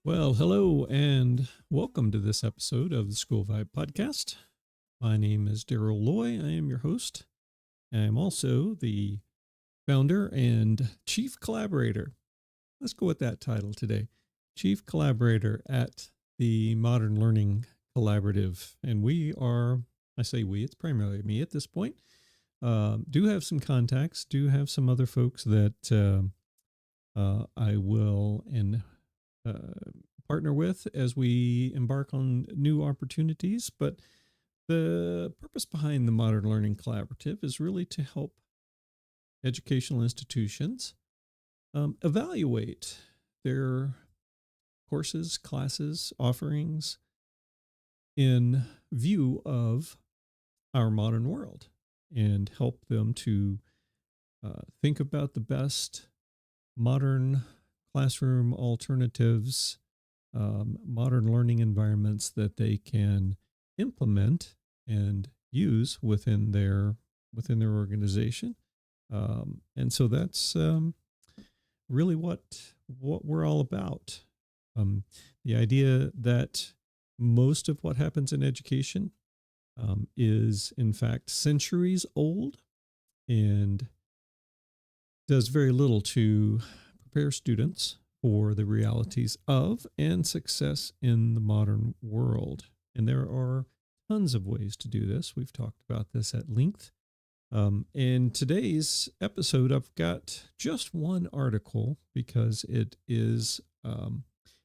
Well, hello and welcome to this episode of the SchoolVibe podcast. My name is Daryl Loy. I am your host. I am also the founder and chief collaborator. Let's go with that title today. Chief collaborator at the Modern Learning Collaborative. And we are, I say we, it's primarily me at this point. Do have some contacts, do have some other folks that I will partner with as we embark on new opportunities. But the purpose behind the Modern Learning Collaborative is really to help educational institutions evaluate their courses, classes, offerings in view of our modern world and help them to think about the best modern classroom alternatives, modern learning environments that they can implement and use within their organization. And so that's really what we're all about. The idea that most of what happens in education is in fact centuries old and does very little to prepare students for the realities of and success in the modern world. And there are tons of ways to do this. We've talked about this at length. In today's episode, I've got just one article because it is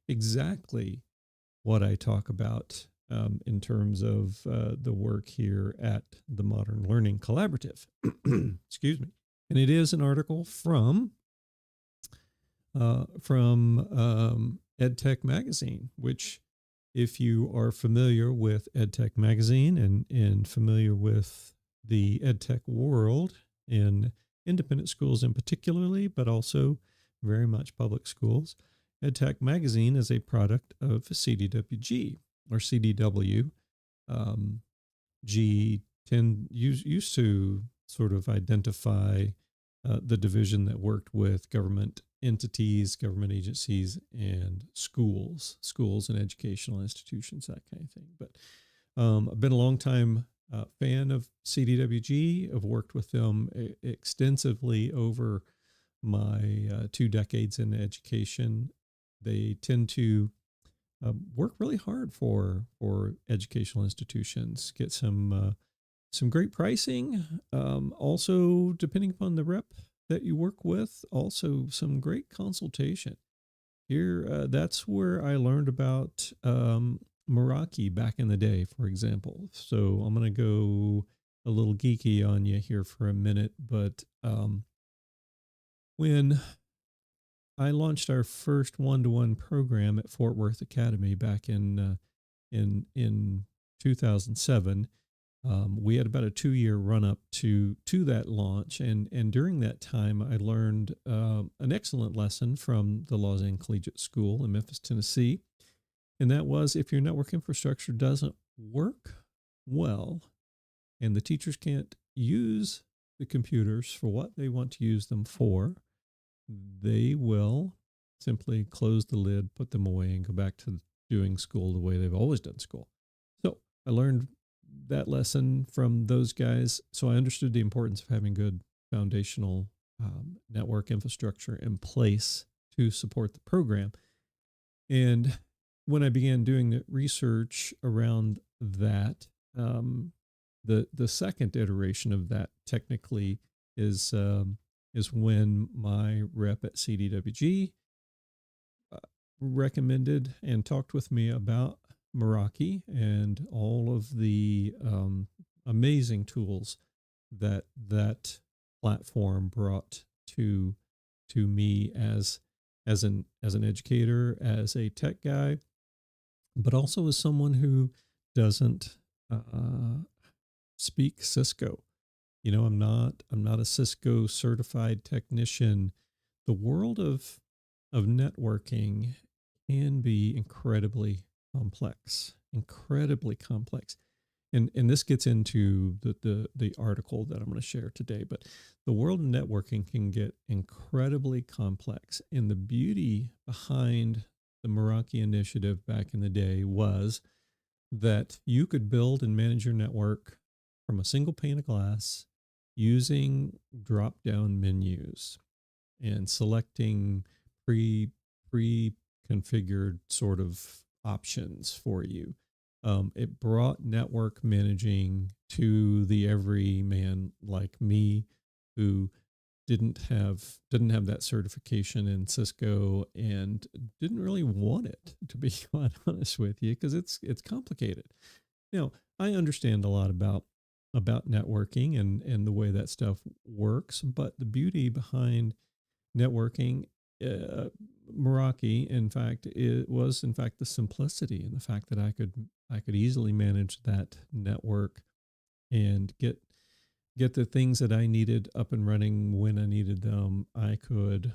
exactly what I talk about in terms of the work here at the Modern Learning Collaborative. Excuse me. And it is an article from EdTech magazine, which if you are familiar with EdTech magazine and familiar with the EdTech world in independent schools in particularly, but also very much public schools. EdTech magazine is a product of CDWG or CDW. Um, used to sort of identify the division that worked with government entities, government agencies, and schools and educational institutions, that kind of thing. But I've been a long time fan of CDWG. I've worked with them extensively over my 2 decades in education. They tend to work really hard for educational institutions, get some great pricing. Also, depending upon the rep that you work with, also some great consultation. Here, that's where I learned about Meraki back in the day, for example. So I'm going to go a little geeky on you here for a minute, but when I launched our first one-to-one program at Fort Worth Academy back in 2007. We had about a 2-year run up to that launch, and during that time, I learned an excellent lesson from the Lausanne Collegiate School in Memphis, Tennessee, and that was if your network infrastructure doesn't work well, and the teachers can't use the computers for what they want to use them for, they will simply close the lid, put them away, and go back to doing school the way they've always done school. So I learned that lesson from those guys. So I understood the importance of having good foundational network infrastructure in place to support the program. And when I began doing the research around that, the second iteration of that technically is when my rep at CDWG recommended and talked with me about Meraki and all of the amazing tools that platform brought to me as an educator, as a tech guy, but also as someone who doesn't speak Cisco. You know, I'm not a Cisco certified technician. The world of networking can be incredibly complex. And this gets into the article that I'm going to share today. But the world of networking can get incredibly complex. And the beauty behind the Meraki initiative back in the day was that you could build and manage your network from a single pane of glass using drop-down menus and selecting pre-configured sort of options for you. It brought network managing to the everyman like me who didn't have that certification in Cisco and didn't really want it, to be quite honest with you, because it's complicated. You know, I understand a lot about networking and the way that stuff works, but the beauty behind networking, Meraki, in fact, it was in fact the simplicity and the fact that I could easily manage that network and get the things that I needed up and running when I needed them. I could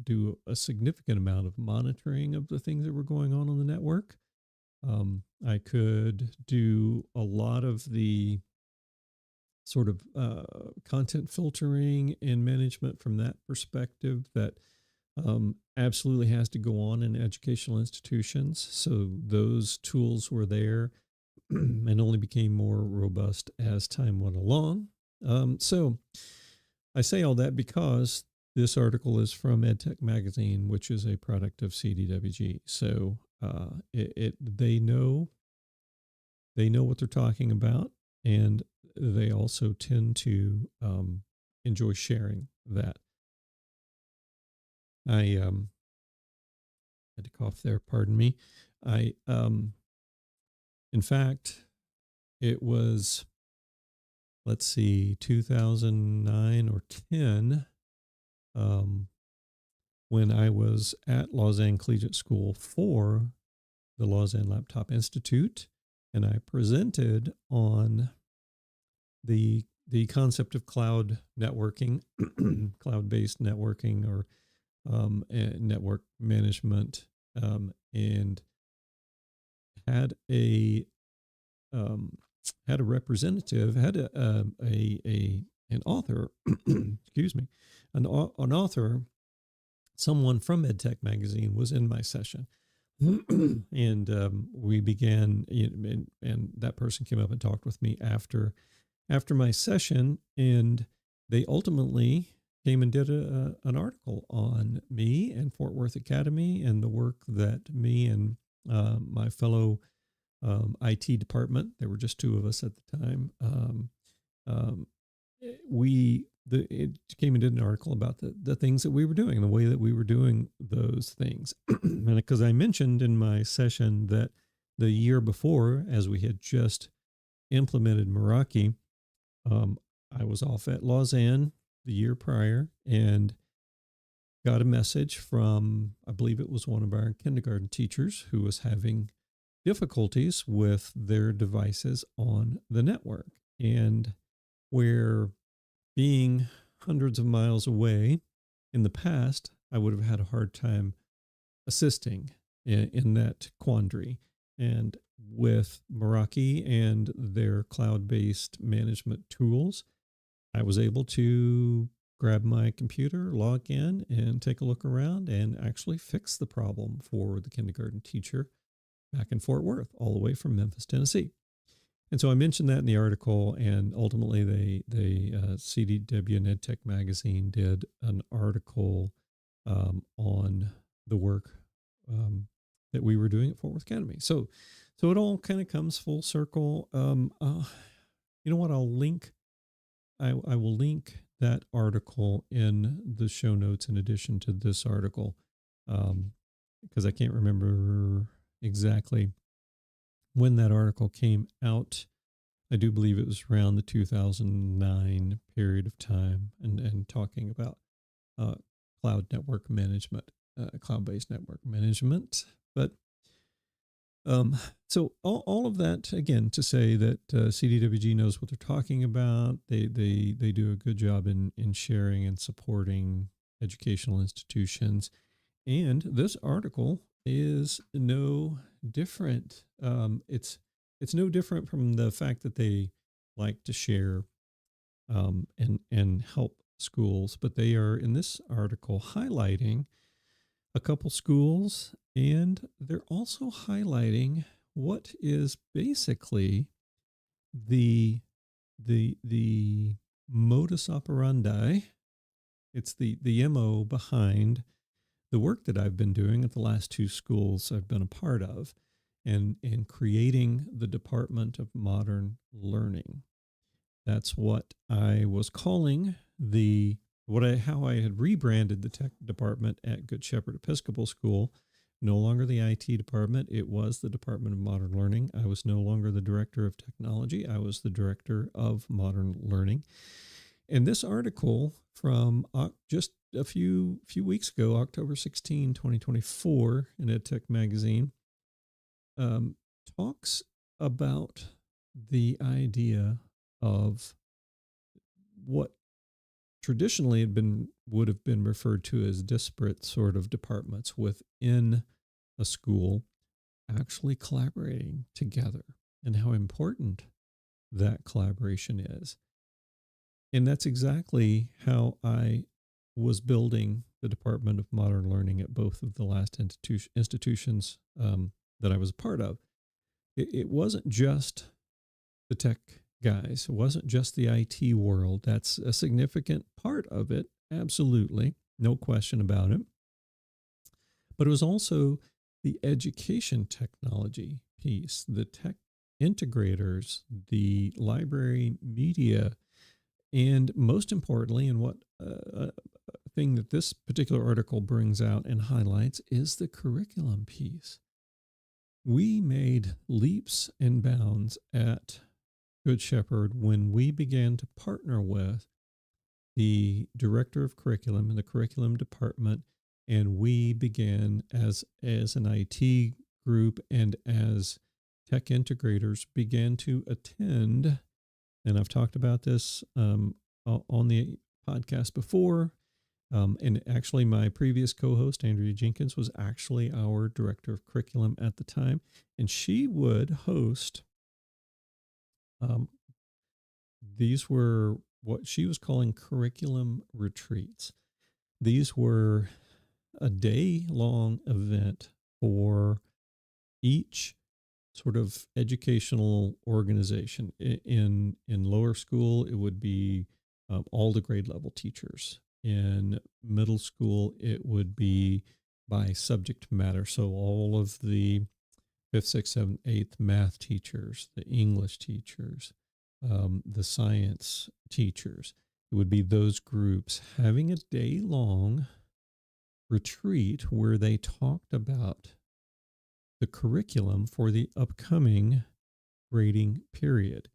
do a significant amount of monitoring of the things that were going on the network. I could do a lot of the sort of content filtering and management from that perspective that absolutely has to go on in educational institutions. So those tools were there and only became more robust as time went along. So I say all that because this article is from EdTech Magazine, which is a product of CDWG. So they know what they're talking about, and they also tend to enjoy sharing that. I had to cough there. Pardon me. In fact, it was, let's see, 2009 or 10, when I was at Lausanne Collegiate School for the Lausanne Laptop Institute, and I presented on the concept of cloud networking, cloud-based networking, or network management, and had a um, had a representative, had an author, excuse me, an author, someone from EdTech magazine was in my session. And we began, and that person came up and talked with me after my session, and they ultimately came and did an article on me and Fort Worth Academy and the work that me and my fellow IT department. There were just two of us at the time. Um, it came and did an article about the things that we were doing, the way that we were doing those things. And because I mentioned in my session that the year before, as we had just implemented Meraki, I was off at Lausanne the year prior and got a message from, I believe it was one of our kindergarten teachers who was having difficulties with their devices on the network. And where being hundreds of miles away in the past, I would have had a hard time assisting in that quandary. And with Meraki and their cloud-based management tools, I was able to grab my computer, log in, and take a look around and actually fix the problem for the kindergarten teacher back in Fort Worth, all the way from Memphis, Tennessee. And so I mentioned that in the article, and ultimately CDW and EdTech magazine did an article on the work that we were doing at Fort Worth Academy. So it all kind of comes full circle. You know what? I will link that article in the show notes in addition to this article, because I can't remember exactly when that article came out. I do believe it was around the 2009 period of time, and talking about cloud network management, cloud-based network management. But so all of that, again, to say that CDWG knows what they're talking about. They do a good job in sharing and supporting educational institutions. And this article is no different. It's no different from the fact that they like to share and help schools, but they are in this article highlighting a couple schools, and they're also highlighting what is basically the modus operandi. It's the MO behind the work that I've been doing at the last two schools I've been a part of, and creating the Department of Modern Learning. That's what I was calling how I had rebranded the tech department at Good Shepherd Episcopal School. No longer the IT department. It was the Department of Modern Learning. I was no longer the director of technology. I was the director of modern learning. And this article from just a few weeks ago, October 16, 2024, in EdTech magazine, talks about the idea of what traditionally would have been referred to as disparate sort of departments within a school actually collaborating together, and how important that collaboration is. And that's exactly how I was building the Department of Modern Learning at both of the last institutions that I was a part of. It wasn't just the tech guys. It wasn't just the IT world. That's a significant part of it. Absolutely. No question about it. But it was also the education technology piece, the tech integrators, the library media, and most importantly, and what thing that this particular article brings out and highlights, is the curriculum piece. We made leaps and bounds at Good Shepherd when we began to partner with the director of curriculum and the curriculum department, and we began as an IT group and as tech integrators began to attend and I've talked about this on the podcast before. And actually, my previous co-host, Andrea Jenkins, was actually our director of curriculum at the time, and she would host. Um, these were what she was calling curriculum retreats. These were a day-long event for each sort of educational organization. In lower school, it would be all the grade level teachers. In middle school, it would be by subject matter. So all of the fifth, sixth, seventh, eighth math teachers, the English teachers, the science teachers. It would be those groups having a day long retreat where they talked about the curriculum for the upcoming grading period.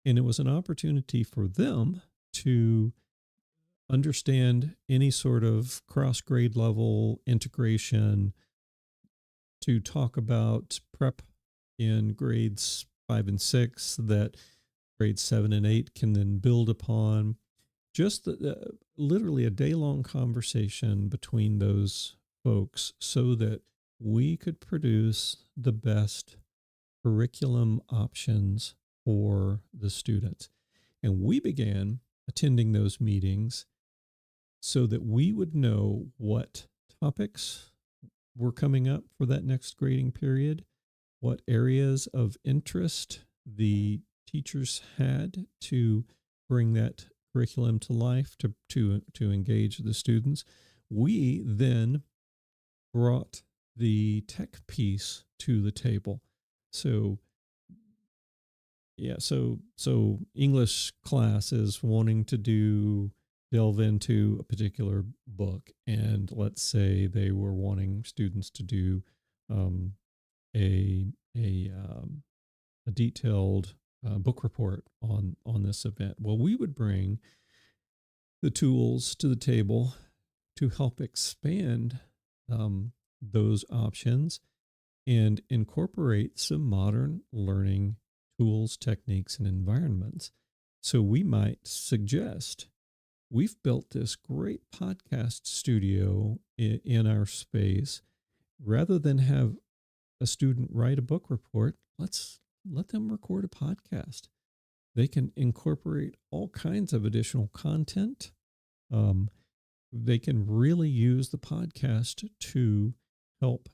And it was an opportunity for them to understand any sort of cross grade level integration, to talk about prep in grades 5 and 6 that grades 7 and 8 can then build upon. Just literally a day long conversation between those folks so that we could produce the best curriculum options for the students. And we began attending those meetings so that we would know what topics were coming up for that next grading period, what areas of interest the teachers had to bring that curriculum to life, to engage the students. We then brought the tech piece to the table. So so English class is wanting to delve into a particular book, and let's say they were wanting students to do um, a a um, a detailed book report on this event. Well, we would bring the tools to the table to help expand those options and incorporate some modern learning tools, techniques, and environments. So we might suggest we've built this great podcast studio in our space. Rather than have a student write a book report, let's let them record a podcast. They can incorporate all kinds of additional content. Um, they can really use the podcast to help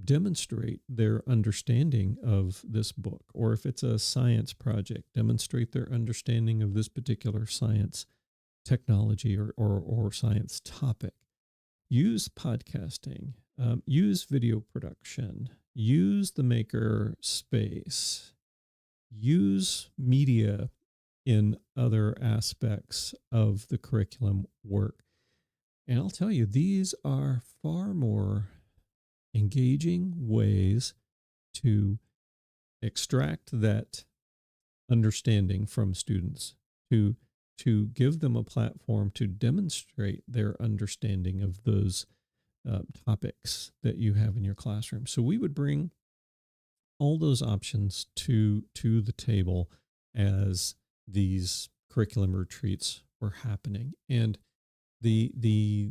demonstrate their understanding of this book. Or if it's a science project, demonstrate their understanding of this particular science technology or science topic. Use podcasting, use video production, use the maker space, use media in other aspects of the curriculum work. And I'll tell you, these are far more engaging ways to extract that understanding from students, to give them a platform to demonstrate their understanding of those topics that you have in your classroom. So we would bring all those options to the table as these curriculum retreats were happening, and the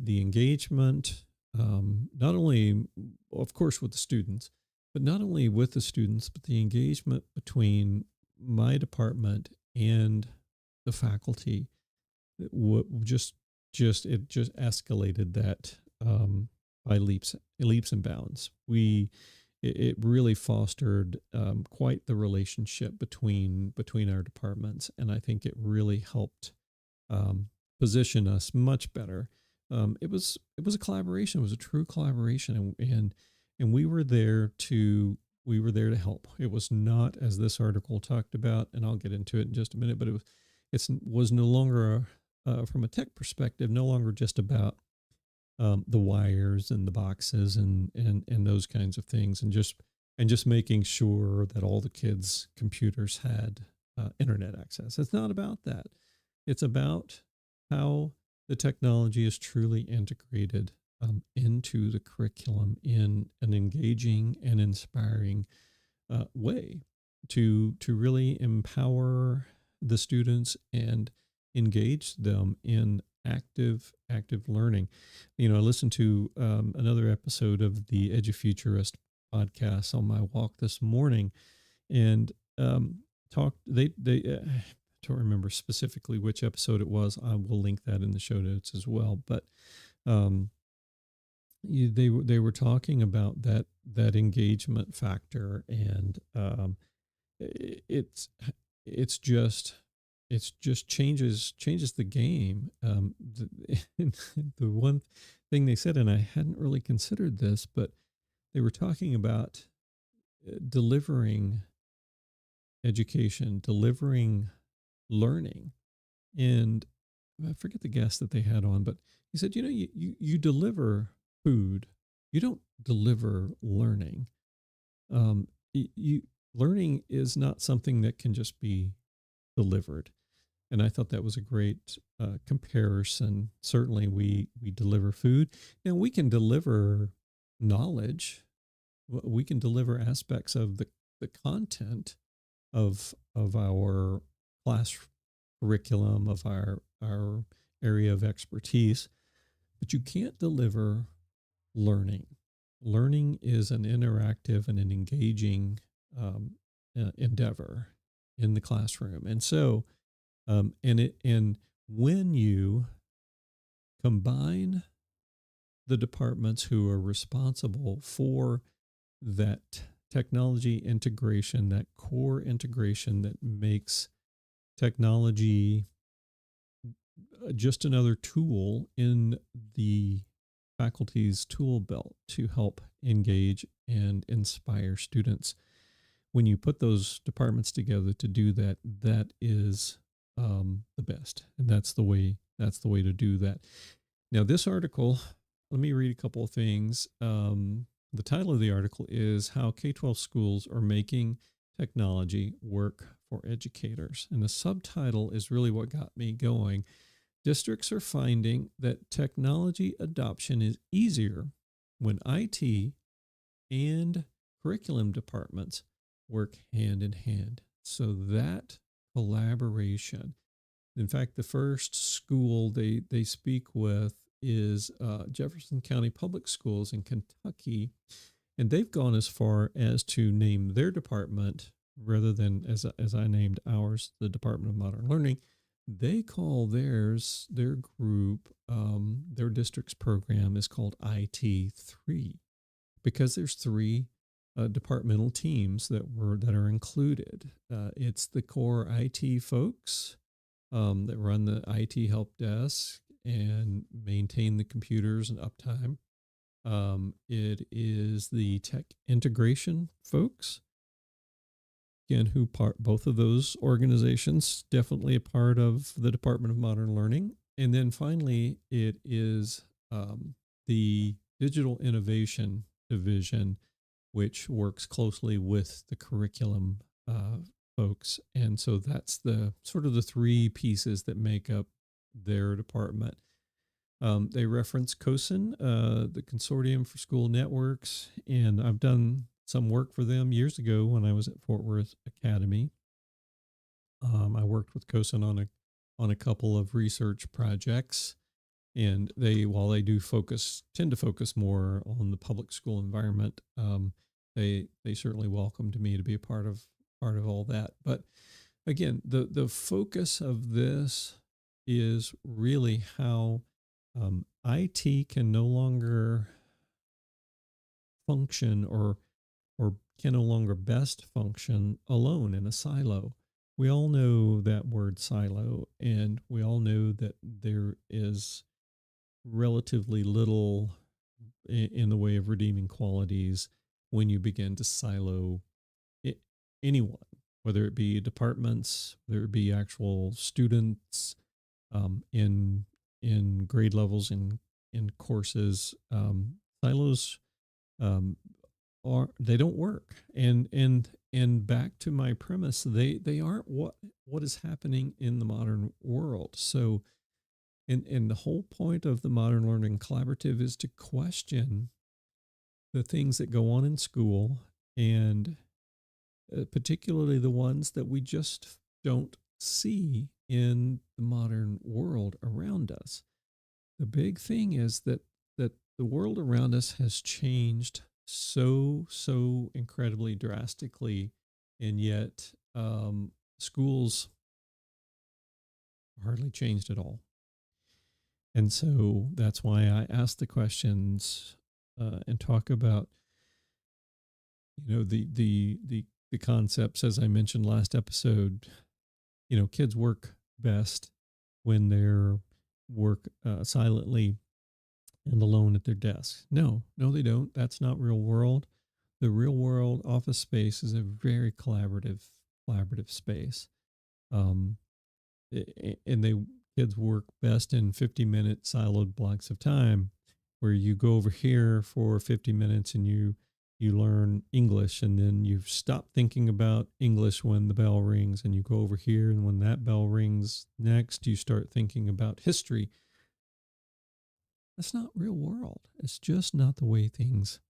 engagement, not only, of course, with the students, but not only with the students, but the engagement between my department and the faculty, it just escalated that by leaps and bounds. It really fostered quite the relationship between our departments, and I think it really helped position us much better. It was a collaboration. It was a true collaboration, and we were there to help. It was not, as this article talked about, and I'll get into it in just a minute, but it was no longer from a tech perspective, no longer just about the wires and the boxes and those kinds of things, and just making sure that all the kids' computers had internet access. It's not about that. It's about how the technology is truly integrated into the curriculum in an engaging and inspiring way. to really empower the students and engage them in active learning. I listened to another episode of the EduFuturist podcast on my walk this morning, and talked. They don't remember specifically which episode it was. I will link that in the show notes as well. But um, they were talking about that engagement factor, and it's it's just changes the game. The one thing they said, and I hadn't really considered this, but they were talking about delivering education, delivering learning. And I forget the guest that they had on, but he said, you deliver food, you don't deliver learning. You learning is not something that can just be delivered. And I thought that was a great comparison. Certainly, we deliver food, and we can deliver knowledge. We can deliver aspects of the content of our class curriculum, of our area of expertise, but you can't deliver learning. Learning is an interactive and an engaging endeavor in the classroom, and so and when you combine the departments who are responsible for that technology integration, that core integration that makes technology just another tool in the faculty's tool belt to help engage and inspire students. When you put those departments together to do that, that is the best, and that's the way to do that. Now, this article, let me read a couple of things. The title of the article is "How K-12 Schools Are Making Technology Work for Educators," and the subtitle is really what got me going. Districts are finding that technology adoption is easier when IT and curriculum departments work hand in hand. So that collaboration. In fact, the first school they speak with is Jefferson County Public Schools in Kentucky, and they've gone as far as to name their department, rather than as I named ours, the Department of Modern Learning. They call their group, their district's program is called IT3, because there's three departmental teams that are included. It's the core IT folks that run the IT help desk and maintain the computers and uptime. It is the tech integration folks, again, who both of those organizations definitely a part of the Department of Modern Learning. And then finally, it is the Digital Innovation Division, which works closely with the curriculum folks. And so that's the sort of the three pieces that make up their department. They reference COSIN, the Consortium for School Networks, and I've done some work for them years ago when I was at Fort Worth Academy. I worked with COSIN on a couple of research projects, and while they tend to focus more on the public school environment, they certainly welcomed me to be a part of all that. But again, the focus of this is really how IT can no longer function or can no longer best function alone in a silo. We all know that word silo, and we all know that there is relatively little in the way of redeeming qualities when you begin to silo anyone, whether it be departments, whether it be actual students in grade levels, in courses. Silos they don't work, and back to my premise, they aren't what is happening in the modern world. So, and the whole point of the Modern Learning Collaborative is to question the things that go on in school and particularly the ones that we just don't see in the modern world around us. The big thing is that the world around us has changed so incredibly drastically, and yet schools hardly changed at all. And so that's why I ask the questions and talk about, the concepts, as I mentioned last episode. Kids work best when they're work silently and alone at their desks. No, they don't. That's not real world. The real world office space is a very collaborative space. Um, and they kids work best in 50-minute siloed blocks of time, where you go over here for 50 minutes and you learn English, and then you stop thinking about English when the bell rings, and you go over here, and when that bell rings next, you start thinking about history. That's not real world. It's just not the way things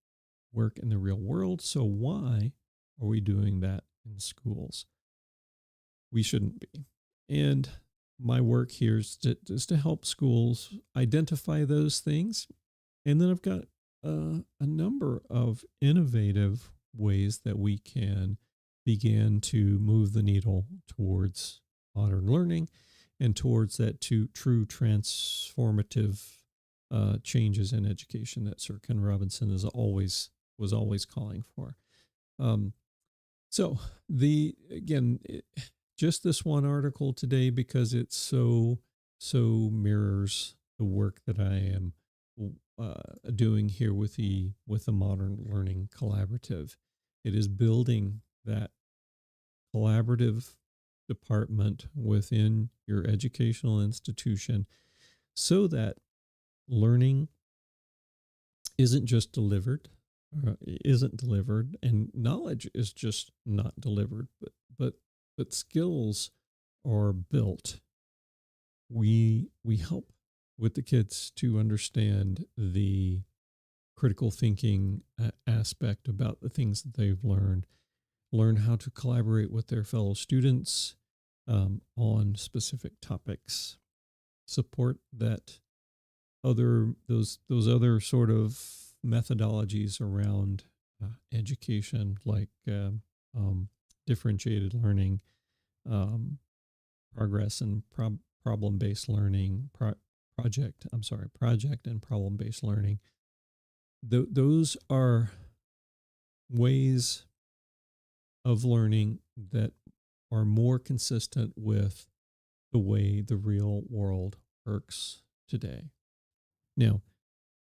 work in the real world. So why are we doing that in schools? We shouldn't be. And my work here is to help schools identify those things. And then I've got a number of innovative ways that we can begin to move the needle towards modern learning and towards that true transformative changes in education that Sir Ken Robinson was always calling for. So just this one article today, because it so mirrors the work that I am doing here with the Modern Learning Collaborative. It is building that collaborative department within your educational institution so that learning isn't delivered, and knowledge is just not delivered, but skills are built. We help with the kids to understand the critical thinking aspect about the things that they've learn how to collaborate with their fellow students on specific topics, support that those other sort of methodologies around education, like differentiated learning, progress and problem-based learning, project and problem-based learning. Those are ways of learning that are more consistent with the way the real world works today. Now,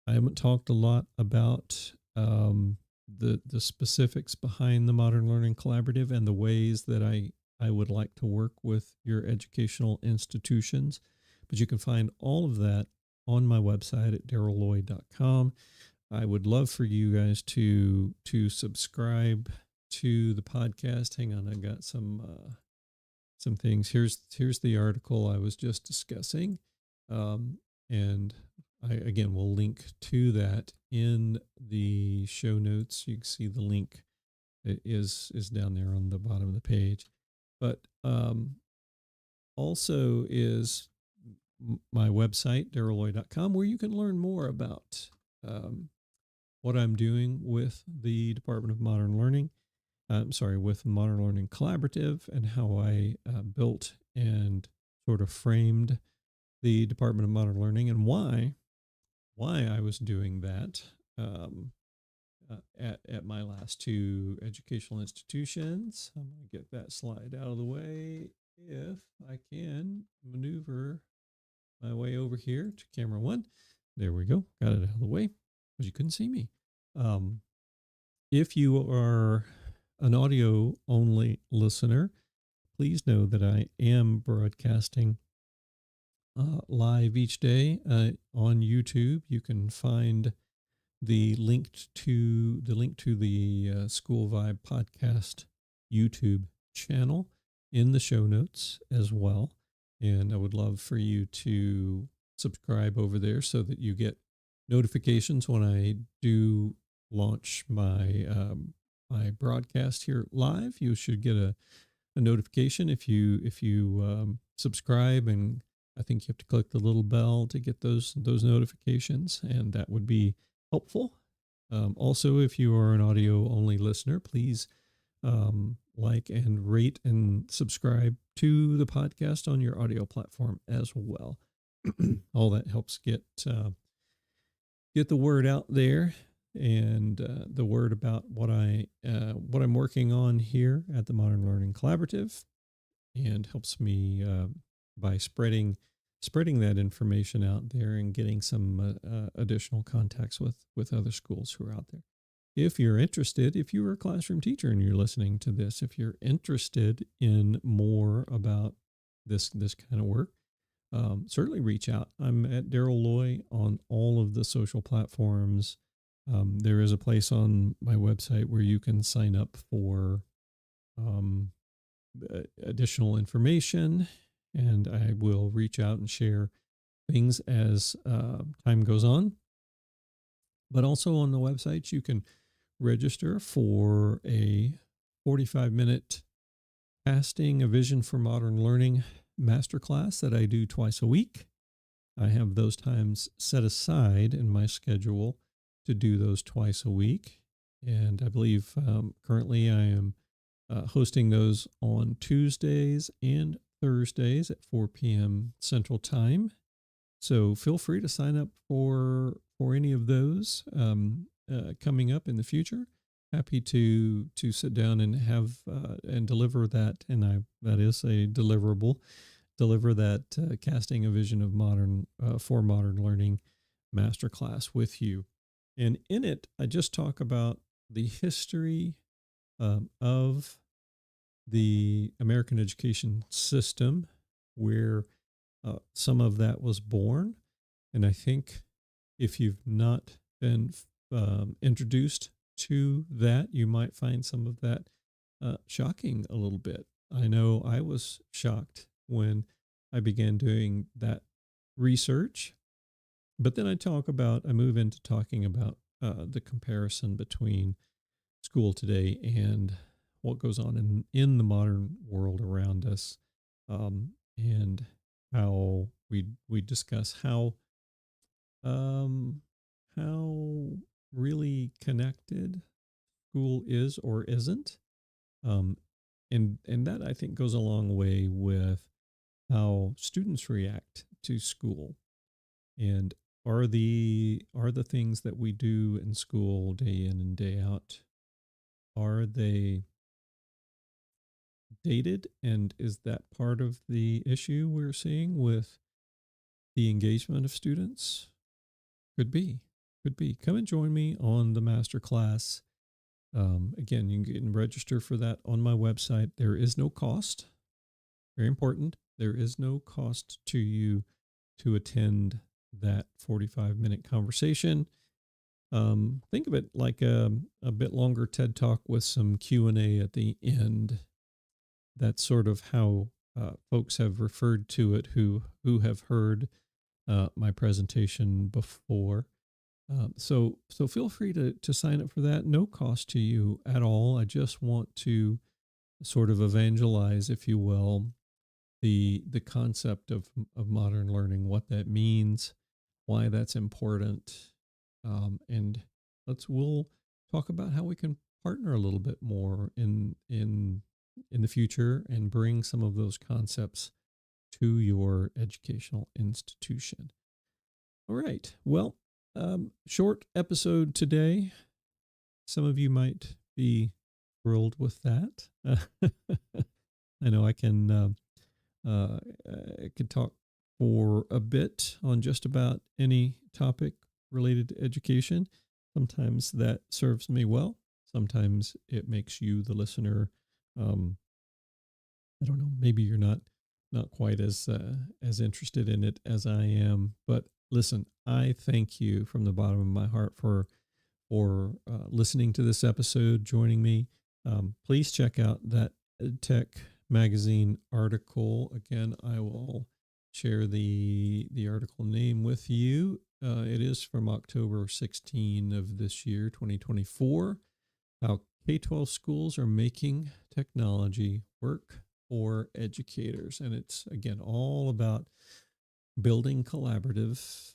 I haven't talked a lot about the specifics behind the Modern Learning Collaborative and the ways that I would like to work with your educational institutions, but you can find all of that on my website at darrelloyd.com. I would love for you guys to subscribe to the podcast. Hang on, I got some things. Here's the article I was just discussing, and I again will link to that in the show notes. You can see the link is down there on the bottom of the page, but also is my website darrelloyd.com, where you can learn more about what I'm doing with the Department of Modern Learning. With Modern Learning Collaborative, and how I built and sort of framed the Department of Modern Learning, and why I was doing that at my last two educational institutions. I'm going to get that slide out of the way if I can maneuver my way over here to camera one. There we go. Got it out of the way because you couldn't see me. If you are an audio only listener, please know that I am broadcasting live each day on YouTube. You can find the link to the SchoolVibe podcast YouTube channel in the show notes as well. And I would love for you to subscribe over there so that you get notifications when I do launch my I broadcast here live, you should get a notification if you subscribe, and I think you have to click the little bell to get those notifications, and that would be helpful. Also, if you are an audio only listener, please like and rate and subscribe to the podcast on your audio platform as well. All that helps get the word out there, and the word about what I'm working on here at the Modern Learning Collaborative, and helps me by spreading that information out there and getting some additional contacts with other schools who are out there. If you're interested, if you're a classroom teacher and you're listening to this, if you're interested in more about this kind of work, certainly reach out. I'm at Daryl Loy on all of the social platforms. There is a place on my website where you can sign up for um, additional information, and I will reach out and share things as time goes on. But also on the website, you can register for a 45-minute Casting a Vision for Modern Learning masterclass that I do twice a week. I have those times set aside in my schedule to do those twice a week. And I believe currently I am hosting those on Tuesdays and Thursdays at 4 p.m. Central Time. So feel free to sign up for any of those coming up in the future. Happy to sit down and have and deliver that, and that is a deliverable. Deliver that Casting a Vision of Modern for Modern Learning masterclass with you. And in it, I just talk about the history of the American education system, where some of that was born. And I think if you've not been introduced to that, you might find some of that shocking a little bit. I know I was shocked when I began doing that research. But then I move into talking about the comparison between school today and what goes on in the modern world around us, and how we discuss um, how really connected school is or isn't, um, and that I think goes a long way with how students react to school, and are the things that we do in school day in and day out, are they dated, and is that part of the issue we're seeing with the engagement of students? Could be. Come and join me on the master class. Again, you can register for that on my website. There is no cost. Very important. There is no cost to you to attend that 45-minute conversation. Think of it like a bit longer TED Talk with some Q&A at the end. That's sort of how folks have referred to it who have heard my presentation before. So feel free to sign up for that. No cost to you at all. I just want to sort of evangelize, if you will, the concept of modern learning, what that means, why that's important, and we'll talk about how we can partner a little bit more in the future and bring some of those concepts to your educational institution. All right. Well, short episode today. Some of you might be thrilled with that. I know I could talk for a bit on just about any topic related to education. Sometimes that serves me well. Sometimes it makes you, the listener, I don't know, maybe you're not quite as interested in it as I am. But listen, I thank you from the bottom of my heart for listening to this episode, joining me. Please check out that EdTech magazine article. Again, I will share the article name with you. It is from October 16 of this year, 2024. How K-12 schools are making technology work for educators. And it's, again, all about building collaborative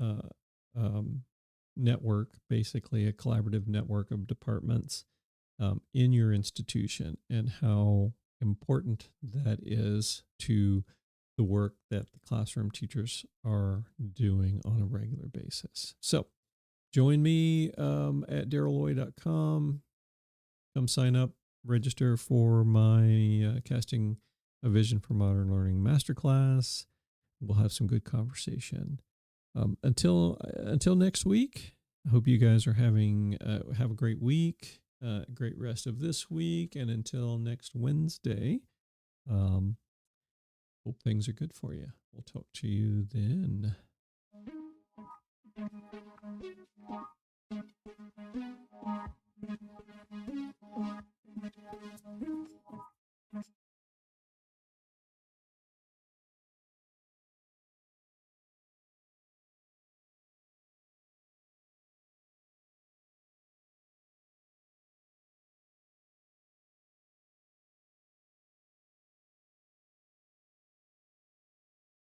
uh, um, network, basically a collaborative network of departments in your institution, and how important that is to the work that the classroom teachers are doing on a regular basis. So join me at darylloy.com. Come sign up, register for my Casting a Vision for Modern Learning Masterclass. We'll have some good conversation. Until next week, I hope you guys are having have a great week, great rest of this week, and until next Wednesday, hope things are good for you. We'll talk to you then.